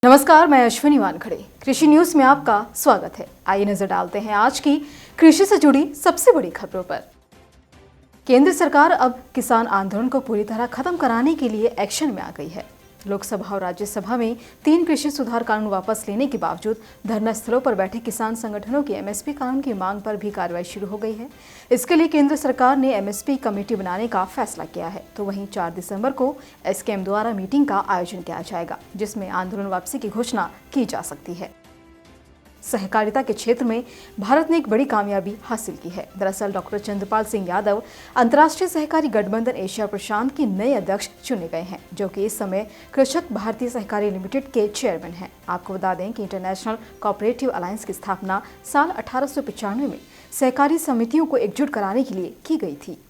नमस्कार, मैं अश्विनी वानखड़े। कृषि न्यूज में आपका स्वागत है। आइए नजर डालते हैं आज की कृषि से जुड़ी सबसे बड़ी खबरों पर। केंद्र सरकार अब किसान आंदोलन को पूरी तरह खत्म कराने के लिए एक्शन में आ गई है। लोकसभा और राज्यसभा में 3 कृषि सुधार कानून वापस लेने के बावजूद धरना स्थलों पर बैठे किसान संगठनों की एमएसपी कानून की मांग पर भी कार्रवाई शुरू हो गई है। इसके लिए केंद्र सरकार ने एमएसपी कमेटी बनाने का फैसला किया है। तो वहीं 4 दिसंबर को एसकेएम द्वारा मीटिंग का आयोजन किया जाएगा, जिसमें आंदोलन वापसी की घोषणा की जा सकती है। सहकारिता के क्षेत्र में भारत ने एक बड़ी कामयाबी हासिल की है। दरअसल डॉक्टर चंद्रपाल सिंह यादव अंतर्राष्ट्रीय सहकारी गठबंधन एशिया प्रशांत के नए अध्यक्ष चुने गए हैं, जो कि इस समय कृषक भारतीय सहकारी लिमिटेड के चेयरमैन हैं। आपको बता दें कि इंटरनेशनल कोऑपरेटिव अलायंस की स्थापना साल 1895 में सहकारी समितियों को एकजुट कराने के लिए की गई थी।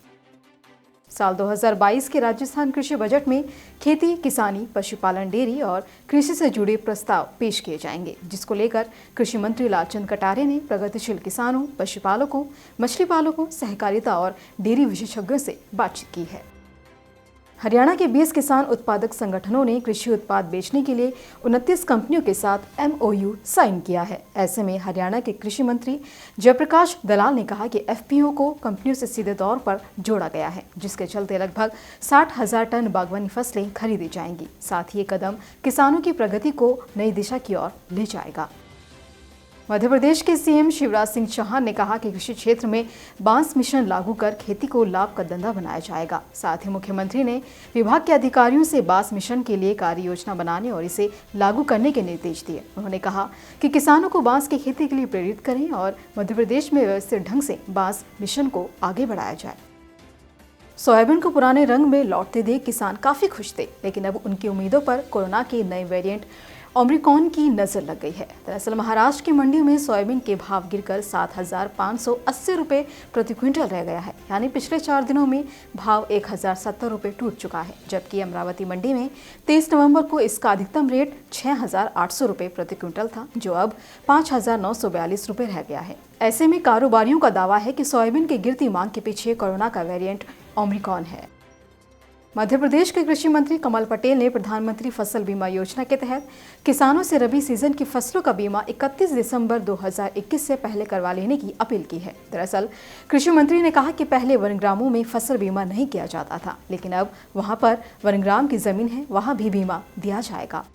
साल 2022 के राजस्थान कृषि बजट में खेती, किसानी, पशुपालन, डेयरी और कृषि से जुड़े प्रस्ताव पेश किए जाएंगे, जिसको लेकर कृषि मंत्री लालचंद कटारिया ने प्रगतिशील किसानों, पशुपालकों, मछली पालकों, सहकारिता और डेयरी विशेषज्ञों से बातचीत की है। हरियाणा के 20 किसान उत्पादक संगठनों ने कृषि उत्पाद बेचने के लिए 29 कंपनियों के साथ एमओयू साइन किया है। ऐसे में हरियाणा के कृषि मंत्री जयप्रकाश दलाल ने कहा कि एफपीओ को कंपनियों से सीधे तौर पर जोड़ा गया है, जिसके चलते लगभग 60,000 टन बागवानी फसलें खरीदी जाएंगी। साथ ही ये कदम किसानों की प्रगति को नई दिशा की ओर ले जाएगा। मध्य प्रदेश के सीएम शिवराज सिंह चौहान ने कहा कि कृषि क्षेत्र में बांस मिशन लागू कर खेती को लाभ का धंधा बनाया जाएगा। साथ ही मुख्यमंत्री ने विभाग के अधिकारियों से बांस मिशन के लिए कार्य योजना बनाने और इसे लागू करने के निर्देश दिए। उन्होंने कहा कि किसानों को बांस की खेती के लिए प्रेरित करें और मध्य प्रदेश में व्यवस्थित ढंग से बांस मिशन को आगे बढ़ाया जाए। सोयाबीन को पुराने रंग में लौटते देख किसान काफी खुश थे, लेकिन अब उनकी उम्मीदों पर कोरोना के नए वेरिएंट ओमिक्रॉन की नजर लग गई है। दरअसल महाराष्ट्र की मंडियों में सोयाबीन के भाव गिरकर 7,580 रुपये प्रति क्विंटल रह गया है, यानी पिछले 4 दिनों में भाव 1,070 रुपये टूट चुका है। जबकि अमरावती मंडी में 23 नवंबर को इसका अधिकतम रेट 6,800 रुपये प्रति क्विंटल था, जो अब 5,942 रुपये रह गया है। ऐसे में कारोबारियों का दावा है कि सोयाबीन की गिरती मांग के पीछे कोरोना का वेरिएंट ओमिक्रॉन है। मध्य प्रदेश के कृषि मंत्री कमल पटेल ने प्रधानमंत्री फसल बीमा योजना के तहत किसानों से रबी सीजन की फसलों का बीमा 31 दिसंबर 2021 से पहले करवा लेने की अपील की है। दरअसल कृषि मंत्री ने कहा कि पहले वनग्रामों में फसल बीमा नहीं किया जाता था, लेकिन अब वहां पर वनग्राम की जमीन है, वहां भी बीमा दिया जाएगा।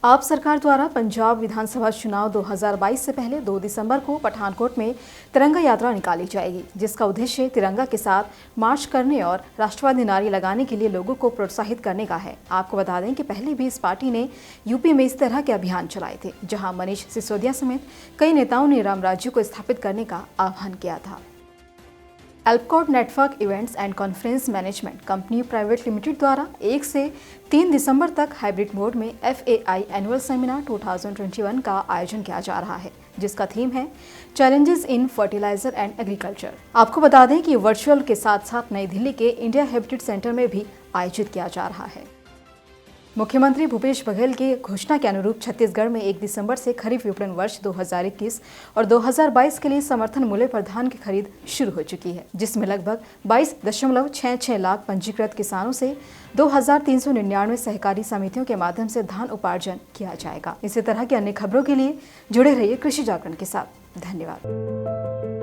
आप सरकार द्वारा पंजाब विधानसभा चुनाव 2022 से पहले 2 दिसंबर को पठानकोट में तिरंगा यात्रा निकाली जाएगी, जिसका उद्देश्य तिरंगा के साथ मार्च करने और राष्ट्रवादी नारे लगाने के लिए लोगों को प्रोत्साहित करने का है। आपको बता दें कि पहले भी इस पार्टी ने यूपी में इस तरह के अभियान चलाए थे, जहां मनीष सिसोदिया समेत कई नेताओं ने राम राज्य को स्थापित करने का आह्वान किया था। Alpcot network events and conference management company private limited द्वारा 1 से 3 दिसंबर तक हाइब्रिड मोड में FAI एनुअल सेमिनार 2021 का आयोजन किया जा रहा है, जिसका थीम है challenges in fertiliser and agriculture. आपको बता दें कि वर्चुअल के साथ साथ नई दिल्ली के इंडिया हैबिटेट सेंटर में भी आयोजित किया जा रहा है। मुख्यमंत्री भूपेश बघेल की घोषणा के अनुरूप छत्तीसगढ़ में 1 दिसंबर से खरीफ विपणन वर्ष 2021 और 2022 के लिए समर्थन मूल्य पर धान की खरीद शुरू हो चुकी है, जिसमें लगभग 22.66 लाख पंजीकृत किसानों से 2,399 सहकारी समितियों के माध्यम से धान उपार्जन किया जाएगा। इसी तरह की अन्य खबरों के लिए जुड़े रहिए कृषि जागरण के साथ। धन्यवाद।